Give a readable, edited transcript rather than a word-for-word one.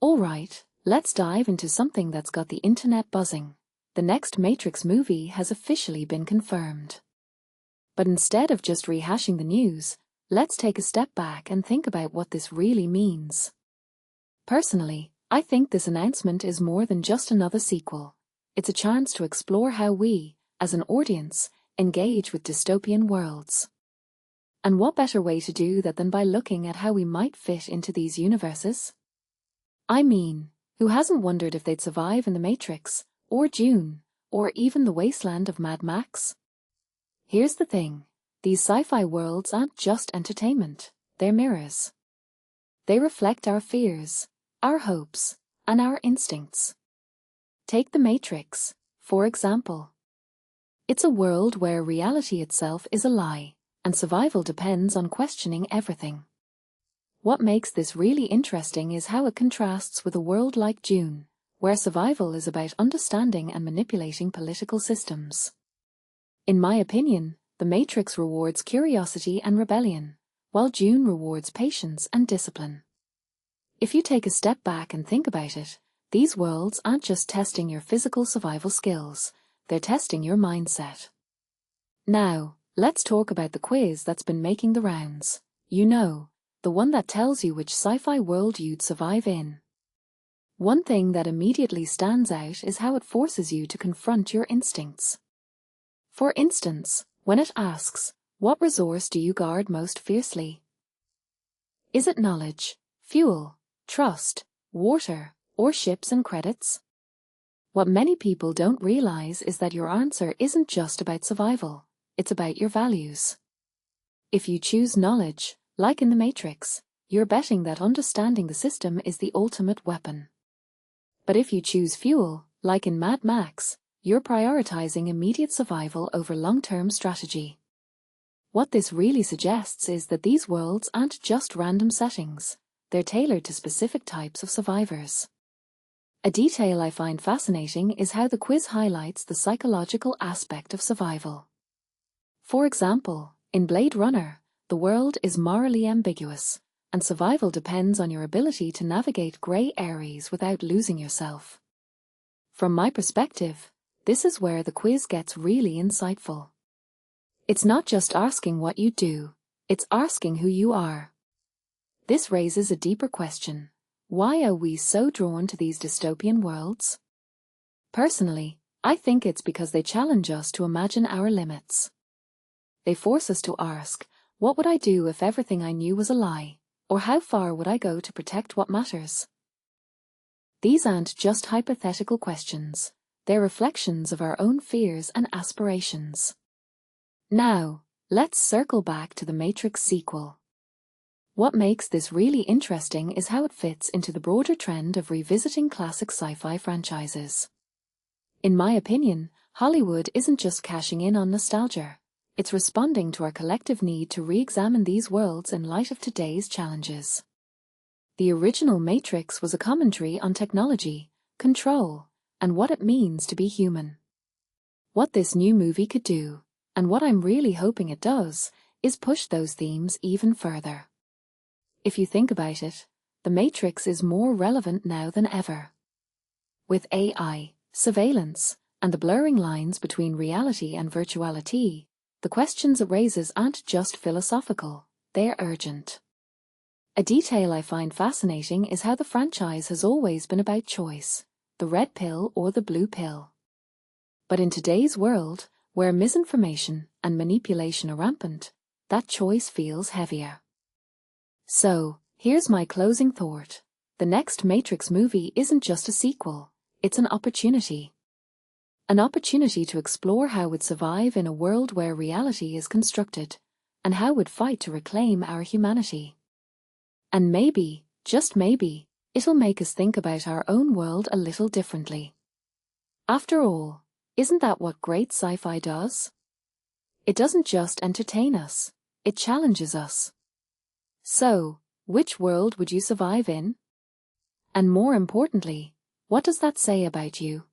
Alright, let's dive into something that's got the internet buzzing. The next Matrix movie has officially been confirmed. But instead of just rehashing the news, let's take a step back and think about what this really means. Personally, I think this announcement is more than just another sequel. It's a chance to explore how we, as an audience, engage with dystopian worlds. And what better way to do that than by looking at how we might fit into these universes? I mean, who hasn't wondered if they'd survive in the Matrix, or Dune, or even the wasteland of Mad Max? Here's the thing, these sci-fi worlds aren't just entertainment, they're mirrors. They reflect our fears, our hopes, and our instincts. Take the Matrix, for example. It's a world where reality itself is a lie, and survival depends on questioning everything. What makes this really interesting is how it contrasts with a world like Dune, where survival is about understanding and manipulating political systems. In my opinion, the Matrix rewards curiosity and rebellion, while Dune rewards patience and discipline. If you take a step back and think about it, these worlds aren't just testing your physical survival skills, they're testing your mindset. Now, let's talk about the quiz that's been making the rounds. You know, the one that tells you which sci-fi world you'd survive in. One thing that immediately stands out is how it forces you to confront your instincts. For instance, when it asks, what resource do you guard most fiercely? Is it knowledge, fuel, trust, water, or ships and credits? What many people don't realize is that your answer isn't just about survival, it's about your values. If you choose knowledge, like in the Matrix, you're betting that understanding the system is the ultimate weapon. But if you choose fuel, like in Mad Max, you're prioritizing immediate survival over long-term strategy. What this really suggests is that these worlds aren't just random settings, they're tailored to specific types of survivors. A detail I find fascinating is how the quiz highlights the psychological aspect of survival. For example, in Blade Runner, the world is morally ambiguous, and survival depends on your ability to navigate grey areas without losing yourself. From my perspective, this is where the quiz gets really insightful. It's not just asking what you do, it's asking who you are. This raises a deeper question. Why are we so drawn to these dystopian worlds? Personally, I think it's because they challenge us to imagine our limits. They force us to ask, what would I do if everything I knew was a lie? Or how far would I go to protect what matters? These aren't just hypothetical questions, they're reflections of our own fears and aspirations. Now, let's circle back to the Matrix sequel. What makes this really interesting is how it fits into the broader trend of revisiting classic sci-fi franchises. In my opinion, Hollywood isn't just cashing in on nostalgia, it's responding to our collective need to re-examine these worlds in light of today's challenges. The original Matrix was a commentary on technology, control, and what it means to be human. What this new movie could do, and what I'm really hoping it does, is push those themes even further. If you think about it, the Matrix is more relevant now than ever. With AI, surveillance, and the blurring lines between reality and virtuality, the questions it raises aren't just philosophical, they're urgent. A detail I find fascinating is how the franchise has always been about choice, the red pill or the blue pill. But in today's world, where misinformation and manipulation are rampant, that choice feels heavier. So, here's my closing thought. The next Matrix movie isn't just a sequel, it's an opportunity. An opportunity to explore how we'd survive in a world where reality is constructed, and how we'd fight to reclaim our humanity. And maybe, just maybe, it'll make us think about our own world a little differently. After all, isn't that what great sci-fi does? It doesn't just entertain us, it challenges us. So, which world would you survive in? And more importantly, what does that say about you?